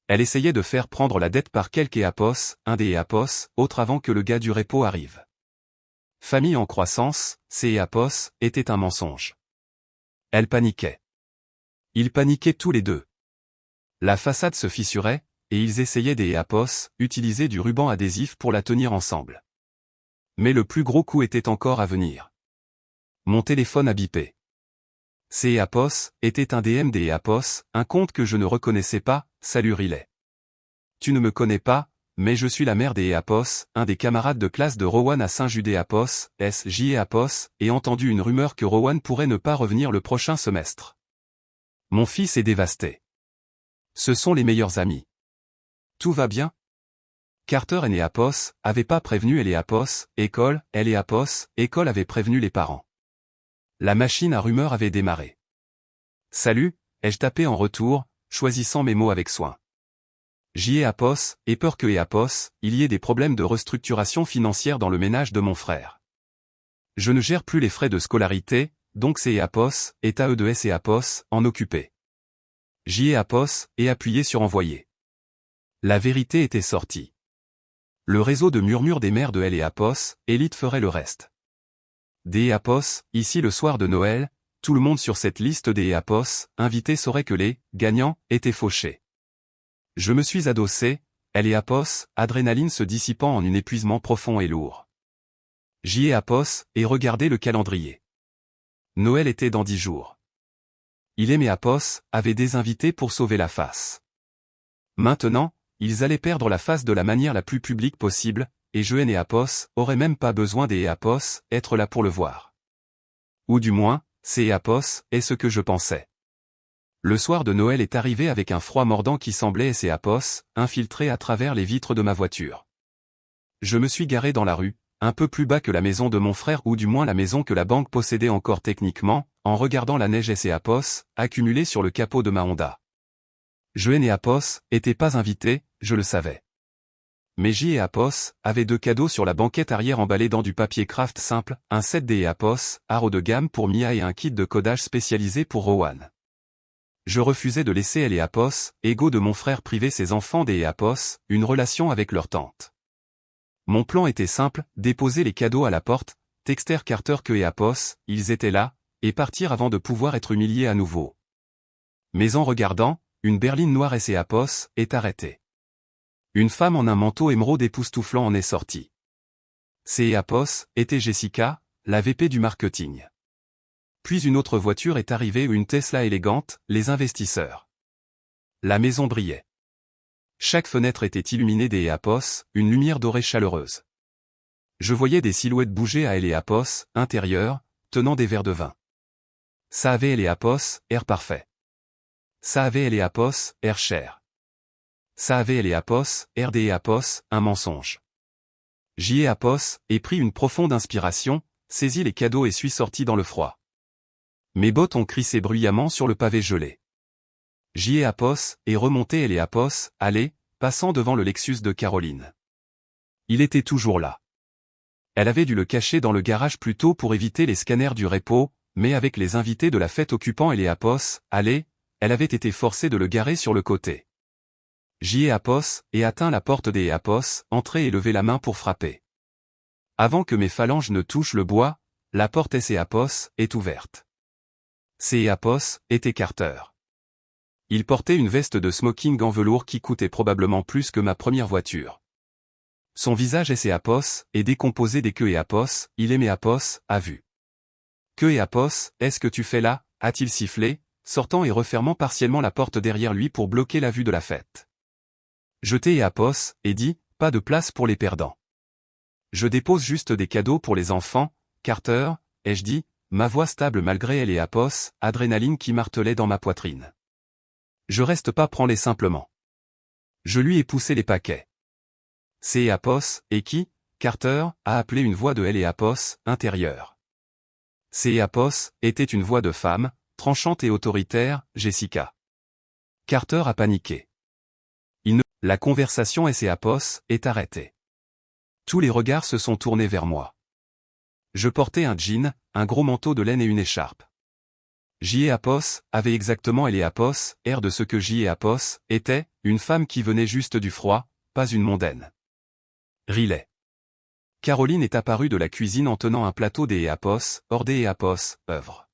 Elle essayait de faire prendre la dette par quelque Apos, un des Apos, autre avant que le gars du repo arrive. Famille en croissance, c'est Apos, était un mensonge. Elle paniquait. Ils paniquaient tous les deux. La façade se fissurait, et ils essayaient des Apos, utiliser du ruban adhésif pour la tenir ensemble. Mais le plus gros coup était encore à venir. Mon téléphone a bipé. C'est Apos, était un DM des Apos, un compte que je ne reconnaissais pas, salut Riley. Tu ne me connais pas, mais je suis la mère des Apos, un des camarades de classe de Rowan à Saint-Judé Apos, SJ Apos, et entendu une rumeur que Rowan pourrait ne pas revenir le prochain semestre. Mon fils est dévasté. Ce sont les meilleurs amis. Tout va bien? Carter et Apos, avaient pas prévenu et Apos, école, elle et Apos, école avait prévenu les parents. La machine à rumeurs avait démarré. Salut, ai-je tapé en retour, choisissant mes mots avec soin. J'y ai Apos, et peur que Apos, il y ait des problèmes de restructuration financière dans le ménage de mon frère. Je ne gère plus les frais de scolarité, donc c'est Apos, est à eux de S et Apos, en occuper. J'y ai Apos, et appuyé sur envoyer. La vérité était sortie. Le réseau de murmures des mères de L et Apos, Elite ferait le reste. Des Apos, ici le soir de Noël, tout le monde sur cette liste des Apos, invités saurait que les gagnants étaient fauchés. Je me suis adossé, L et Apos, adrénaline se dissipant en un épuisement profond et lourd. J'y ai Apos, et regardé le calendrier. Noël était dans 10 jours. Il et mes Apos avaient des invités pour sauver la face. Maintenant, ils allaient perdre la face de la manière la plus publique possible, et je et Apos, aurais même pas besoin des Apos, être là pour le voir. Ou du moins, c'est Apos, est ce que je pensais. Le soir de Noël est arrivé avec un froid mordant qui semblait et Apos, infiltré à travers les vitres de ma voiture. Je me suis garé dans la rue, un peu plus bas que la maison de mon frère ou du moins la maison que la banque possédait encore techniquement, en regardant la neige et Apos, accumulée sur le capot de ma Honda. Je et Apos, étaient pas invités, je le savais. Mais J et Apos, avaient 2 cadeaux sur la banquette arrière emballés dans du papier craft simple, un set des Apos, aro de gamme pour Mia et un kit de codage spécialisé pour Rowan. Je refusais de laisser elle et Apos, égaux de mon frère priver ses enfants des Apos, une relation avec leur tante. Mon plan était simple, déposer les cadeaux à la porte, texter Carter que et Apos, ils étaient là, et partir avant de pouvoir être humilié à nouveau. Mais en regardant, une berline noire et Apos, est arrêtée. Une femme en un manteau émeraude époustouflant en est sortie. Apos, était Jessica, la VP du marketing. Puis une autre voiture est arrivée, une Tesla élégante, les investisseurs. La maison brillait. Chaque fenêtre était illuminée des Apos, une lumière dorée chaleureuse. Je voyais des silhouettes bouger à elle Apos, intérieur, tenant des verres de vin. Ça avait elle Apos, air parfait. Ça avait elle Apos, air cher. Ça avait elle Apos, air des Apos, un mensonge. J'y ai Apos, et pris une profonde inspiration, saisis les cadeaux et suis sorti dans le froid. Mes bottes ont crissé bruyamment sur le pavé gelé. J'y ai Apos, et remonté elle Apos, allez, passant devant le Lexus de Caroline. Il était toujours là. Elle avait dû le cacher dans le garage plus tôt pour éviter les scanners du repo, mais avec les invités de la fête occupant elle Apos, allez, elle avait été forcée de le garer sur le côté. J'y ai Apos, et atteint la porte des Apos, entré et levé la main pour frapper. Avant que mes phalanges ne touchent le bois, la porte Apos, est ouverte. Apos, était Carter. Il portait une veste de smoking en velours qui coûtait probablement plus que ma première voiture. Son visage Apos, est décomposé dès que Apos, il aimait Apos, a vu. Que Apos, est-ce que tu fais là, a-t-il sifflé, sortant et refermant partiellement la porte derrière lui pour bloquer la vue de la fête. Jeté Apos, et dit, pas de place pour les perdants. Je dépose juste des cadeaux pour les enfants, Carter, ai-je dit, ma voix stable malgré elle Apos, adrénaline qui martelait dans ma poitrine. Je reste pas, prends-les simplement. Je lui ai poussé les paquets. Apos, et qui, Carter, a appelé une voix de elle Apos, intérieure. Apos, était une voix de femme, tranchante et autoritaire, Jessica. Carter a paniqué. La conversation Apos, est arrêtée. Tous les regards se sont tournés vers moi. Je portais un jean, un gros manteau de laine et une écharpe. J. Apos, avait exactement elle Apos, air de ce que J. Apos, était, une femme qui venait juste du froid, pas une mondaine. Riley. Caroline est apparue de la cuisine en tenant un plateau des Apos, hors des Apos, œuvre.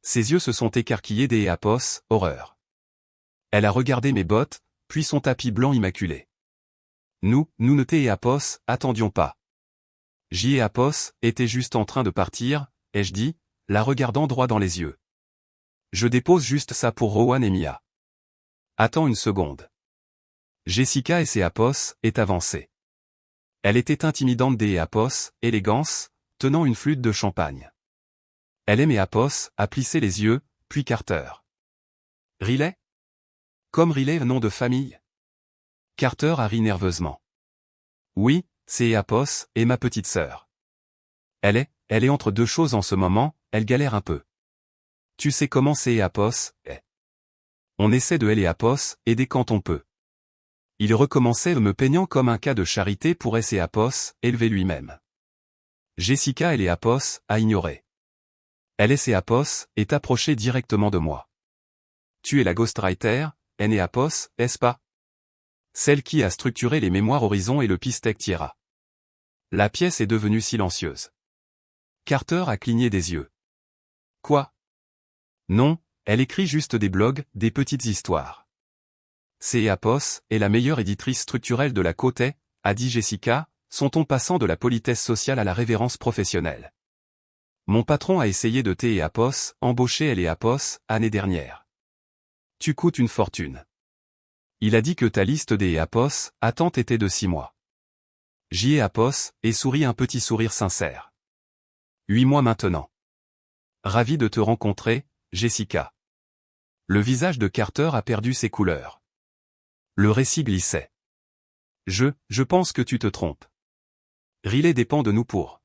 Ses yeux se sont écarquillés des Apos, horreur. Elle a regardé mes bottes, puis son tapis blanc immaculé. Nous ne Apos, attendions pas. J. Apos, était juste en train de partir, ai-je dit, la regardant droit dans les yeux. Je dépose juste ça pour Rowan et Mia. Attends une seconde. Jessica Apos, est avancée. Elle était intimidante des Apos, élégance, tenant une flûte de champagne. Elle aimait Apos, a plissé les yeux, puis Carter. Riley? Comme Riley, nom de famille? Carter a ri nerveusement. Oui, c'est Apos, et ma petite sœur. Elle est entre deux choses en ce moment, elle galère un peu. Tu sais comment Apos est. On essaie de elle Apos, aider quand on peut. Il recommençait me peignant comme un cas de charité pour Apos, élever lui-même. Jessica Apos, a ignoré. Elle Apos, est approchée directement de moi. Tu es la ghostwriter, Apos, est-ce pas? Celle qui a structuré les mémoires Horizon et le Pistec Tierra. La pièce est devenue silencieuse. Carter a cligné des yeux. Quoi? Non, elle écrit juste des blogs, des petites histoires. Apos est la meilleure éditrice structurelle de la côte est, a dit Jessica, son ton passant de la politesse sociale à la révérence professionnelle. Mon patron a essayé de Apos, embaucher Apos, année dernière. Tu coûtes une fortune. Il a dit que ta liste des Apos, attente était de 6 mois. J'y ai Apos, et sourit un petit sourire sincère. 8 mois maintenant. Ravi de te rencontrer, Jessica. Le visage de Carter a perdu ses couleurs. Le récit glissait. Je pense que tu te trompes. Riley dépend de nous pour.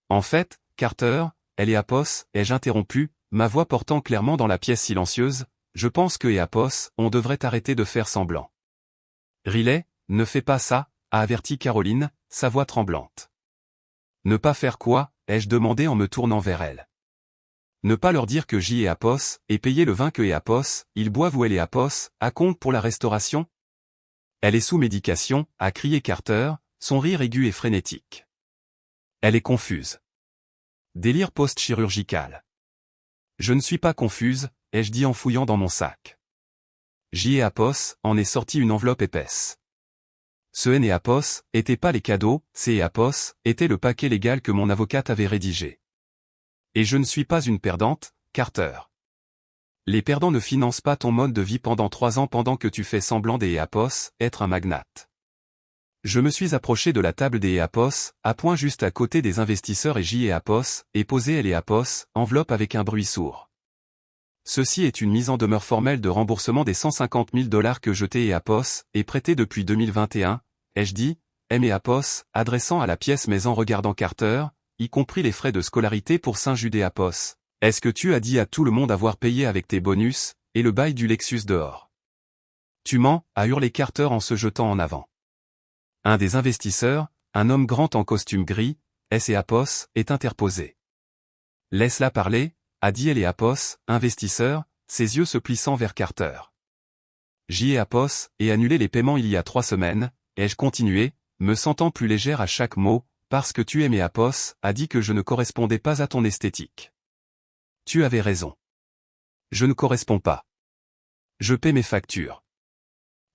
En fait, Carter, elle est Apos, ai-je interrompu, ma voix portant clairement dans la pièce silencieuse, je pense que et Apos, on devrait arrêter de faire semblant. Riley, ne fais pas ça, a averti Caroline, sa voix tremblante. Ne pas faire quoi, ai-je demandé en me tournant vers elle. Ne pas leur dire que J et Apos, et payer le vin que et Apos, ils boivent ou elle et Apos, à compte pour la restauration? Elle est sous médication, a crié Carter, son rire aigu et frénétique. Elle est confuse. Délire post-chirurgical. Je ne suis pas confuse, ai-je dit en fouillant dans mon sac. J et Apos, en est sorti une enveloppe épaisse. Ce N et Apos, étaient pas les cadeaux, C et Apos, était le paquet légal que mon avocate avait rédigé. Et je ne suis pas une perdante, Carter. Les perdants ne financent pas ton mode de vie pendant 3 ans pendant que tu fais semblant des Apos, être un magnate. Je me suis approché de la table des Apos, à point juste à côté des investisseurs et J et Apos, et posé elle et Apos, enveloppe avec un bruit sourd. Ceci est une mise en demeure formelle de remboursement des 150 000 $ que je t'ai et Apos, et prêté depuis 2021, ai-je dit, M et Apos, adressant à la pièce mais en regardant Carter, y compris les frais de scolarité pour Saint-Jude et Apos. Est-ce que tu as dit à tout le monde avoir payé avec tes bonus, et le bail du Lexus dehors? Tu mens, a hurlé Carter en se jetant en avant. Un des investisseurs, un homme grand en costume gris, S et Apos, est interposé. Laisse-la parler, a dit elle et Apos, investisseur, ses yeux se plissant vers Carter. J et Apos, et annulé les paiements il y a 3 semaines, ai-je continué, me sentant plus légère à chaque mot, parce que tu aimais Apos, a dit que je ne correspondais pas à ton esthétique. Tu avais raison. Je ne corresponds pas. Je paie mes factures.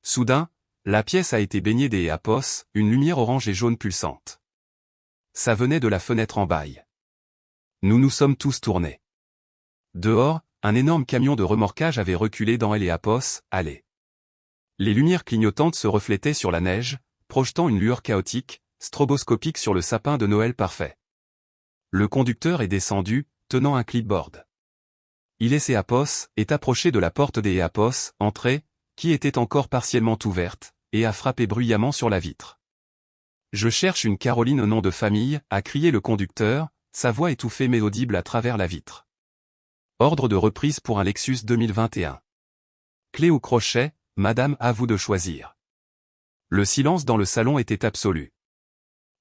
Soudain, la pièce a été baignée des Apos, une lumière orange et jaune pulsante. Ça venait de la fenêtre en bail. Nous nous sommes tous tournés. Dehors, un énorme camion de remorquage avait reculé dans elle et Apos, allez. Les lumières clignotantes se reflétaient sur la neige, projetant une lueur chaotique, stroboscopique sur le sapin de Noël parfait. Le conducteur est descendu, tenant un clipboard. Il et Apos, est approché de la porte des Apos, entrée, qui était encore partiellement ouverte, et a frappé bruyamment sur la vitre. Je cherche une Caroline au nom de famille, a crié le conducteur, sa voix étouffée mais audible à travers la vitre. Ordre de reprise pour un Lexus 2021. Clé ou crochet, madame, à vous de choisir. Le silence dans le salon était absolu.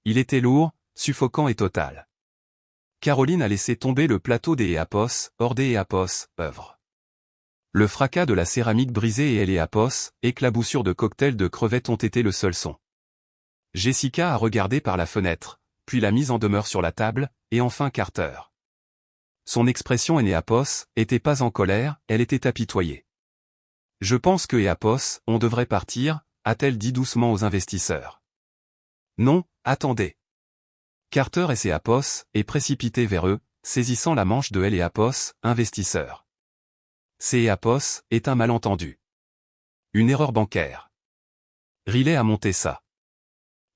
Il était lourd, suffocant et total. Caroline a laissé tomber le plateau des Apos, hors des Apos, œuvre. Le fracas de la céramique brisée et elle et Apos, éclaboussure de cocktails de crevettes ont été le seul son. Jessica a regardé par la fenêtre, puis la mise en demeure sur la table, et enfin Carter. Son expression Apos, était pas en colère, elle était apitoyée. Je pense que Apos, on devrait partir, a-t-elle dit doucement aux investisseurs. Non, attendez. Carter et Apos, est précipité vers eux, saisissant la manche de elle et Apos, investisseur. Apos, est un malentendu. Une erreur bancaire. Riley a monté ça.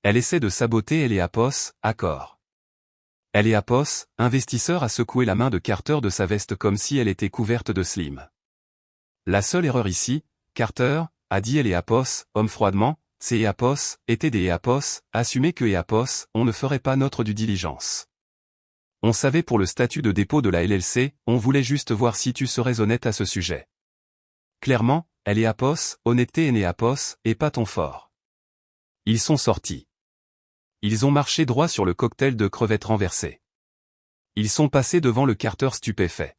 Elle essaie de saboter elle et Apos, accord. Elle et Apos, investisseur a secoué la main de Carter de sa veste comme si elle était couverte de slim. La seule erreur ici, Carter, a dit elle et Apos, homme froidement, ces Apos, étaient des Apos, assumez que Apos, on ne ferait pas notre due diligence. On savait pour le statut de dépôt de la LLC, on voulait juste voir si tu serais honnête à ce sujet. Clairement, elle et Apos, honnêteté et Apos, et pas ton fort. Ils sont sortis. Ils ont marché droit sur le cocktail de crevettes renversées. Ils sont passés devant le Carter stupéfait.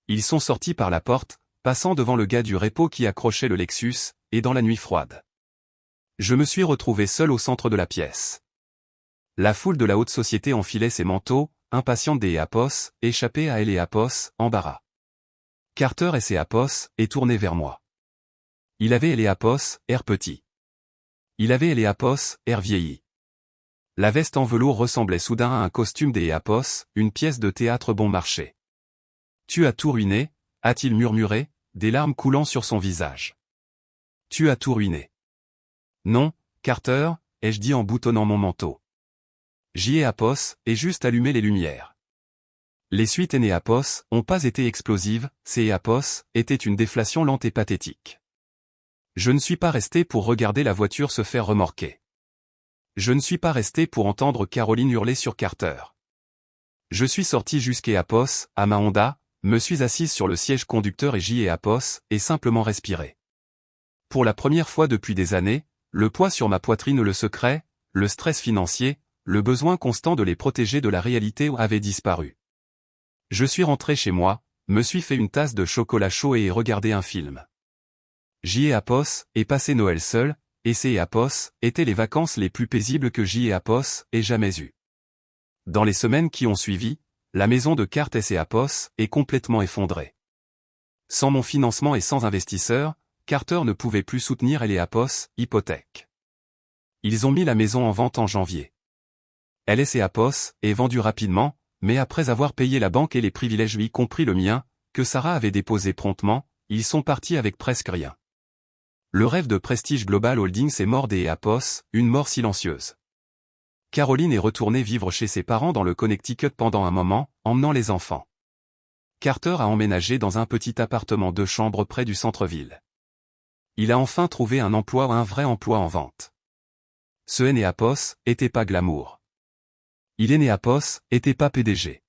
Ils sont sortis par la porte, passant devant le gars du repo qui accrochait le Lexus, et dans la nuit froide. Je me suis retrouvé seul au centre de la pièce. La foule de la haute société enfilait ses manteaux, impatiente des Apos, échappée à elle et Apos, embarras. Carter et ses Apos, est tourné vers moi. Il avait elle et Apos, air petit. Il avait elle et Apos, air vieilli. La veste en velours ressemblait soudain à un costume des Apos, une pièce de théâtre bon marché. Tu as tout ruiné, a-t-il murmuré, des larmes coulant sur son visage. Tu as tout ruiné. Non, Carter, ai-je dit en boutonnant mon manteau. J.E. Apos, et juste allumer les lumières. Les suites N.E. Apos ont pas été explosives, C.E. Apos était une déflation lente et pathétique. Je ne suis pas resté pour regarder la voiture se faire remorquer. Je ne suis pas resté pour entendre Caroline hurler sur Carter. Je suis sorti jusqu'à Apos, à ma Honda, me suis assise sur le siège conducteur et J.E. Apos, et simplement respiré. Pour la première fois depuis des années, le poids sur ma poitrine, le secret, le stress financier, le besoin constant de les protéger de la réalité avait disparu. Je suis rentré chez moi, me suis fait une tasse de chocolat chaud et ai regardé un film. J.E. Apos ait passé Noël seul, et C.E. Apos étaient les vacances les plus paisibles que J.E. Apos ait jamais eues. Dans les semaines qui ont suivi, la maison de Carter et Apos est complètement effondrée. Sans mon financement et sans investisseurs, Carter ne pouvait plus soutenir les Apos, hypothèque. Ils ont mis la maison en vente en janvier. LS et Apos est vendue rapidement, mais après avoir payé la banque et les privilèges y compris le mien, que Sarah avait déposé promptement, ils sont partis avec presque rien. Le rêve de Prestige Global Holdings est mort des Apos, une mort silencieuse. Caroline est retournée vivre chez ses parents dans le Connecticut pendant un moment, emmenant les enfants. Carter a emménagé dans un petit appartement 2 chambres près du centre-ville. Il a enfin trouvé un vrai emploi en vente. Ce N.E. Apos était pas glamour. Il N.E. Apos était pas PDG.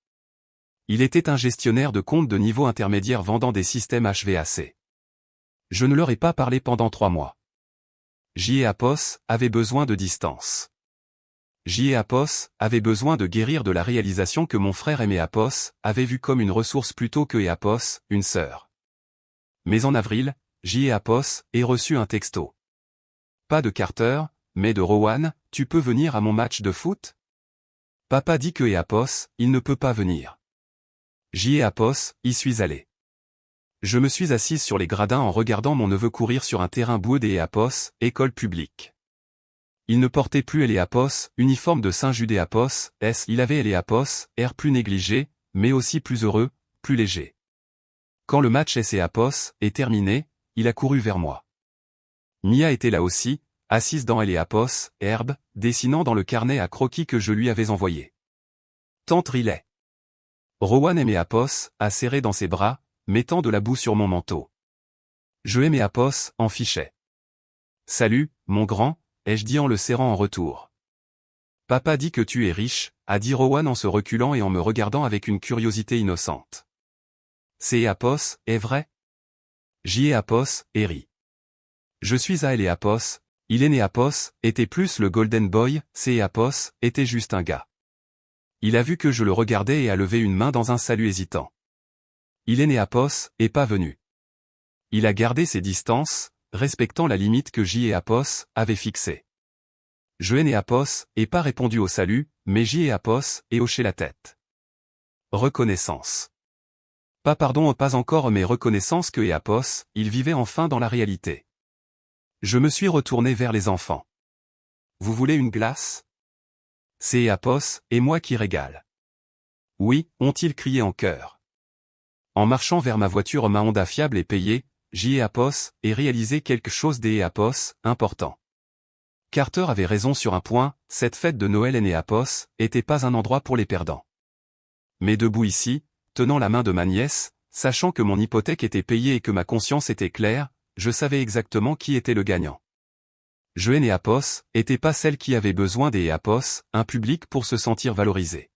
Il était un gestionnaire de compte de niveau intermédiaire vendant des systèmes HVAC. Je ne leur ai pas parlé pendant 3 mois. J.E. Apos avait besoin de distance. J.E. Apos avait besoin de guérir de la réalisation que mon frère M.E. Apos avait vu comme une ressource plutôt que E. Apos, une sœur. Mais en avril, J.E. Apos ait reçu un texto. Pas de Carter, mais de Rowan, tu peux venir à mon match de foot? Papa dit que E. Apos, il ne peut pas venir. J.E. Apos, y suis allé. Je me suis assise sur les gradins en regardant mon neveu courir sur un terrain boueux des Apos, école publique. Il ne portait plus les Apos, uniforme de Saint-Jude Apos, il avait les Apos, air plus négligé, mais aussi plus heureux, plus léger. Quand le match S et Apos est terminé, il a couru vers moi. Mia était là aussi, assise dans les Apos, herbe, dessinant dans le carnet à croquis que je lui avais envoyé. Tante Riley. Rowan aimait Apos, a serré dans ses bras, mettant de la boue sur mon manteau. Je aimais Apos, en fichais. Salut, mon grand, ai-je dit en le serrant en retour. Papa dit que tu es riche, a dit Rowan en se reculant et en me regardant avec une curiosité innocente. C'est Apos, est vrai? J.E. Apos, et rit. Je suis à Apos, il est né Apos, était plus le Golden Boy, C.E. Apos, était juste un gars. Il a vu que je le regardais et a levé une main dans un salut hésitant. Il est né Apos, est pas venu. Il a gardé ses distances, respectant la limite que J.E. Apos avait fixée. Je N.E. Apos, et pas répondu au salut, mais J.E. Apos, et hoché la tête. Reconnaissance. Pas pardon, pas encore, mais reconnaissance que E. Apos, il vivait enfin dans la réalité. Je me suis retourné vers les enfants. Vous voulez une glace? C'est Apos, et moi qui régale. Oui, ont-ils crié en chœur. En marchant vers ma voiture, ma Honda fiable et payée, J.E. Apos, et réalisé quelque chose des Apos, important. Carter avait raison sur un point, cette fête de Noël N.E. Apos, était pas un endroit pour les perdants. Mais debout ici, tenant la main de ma nièce, sachant que mon hypothèque était payée et que ma conscience était claire, je savais exactement qui était le gagnant. Je N.E. Apos, était pas celle qui avait besoin des Apos, un public pour se sentir valorisé.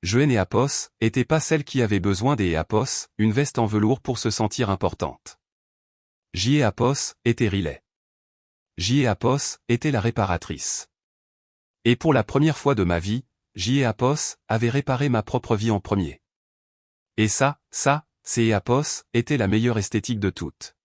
Je N.E. Apos, était pas celle qui avait besoin des Apos, une veste en velours pour se sentir importante. J.E. Apos, était Riley. J.E. Apos, était la réparatrice. Et pour la première fois de ma vie, J.E. Apos, avait réparé ma propre vie en premier. Et ça, c'est Apos, était la meilleure esthétique de toutes.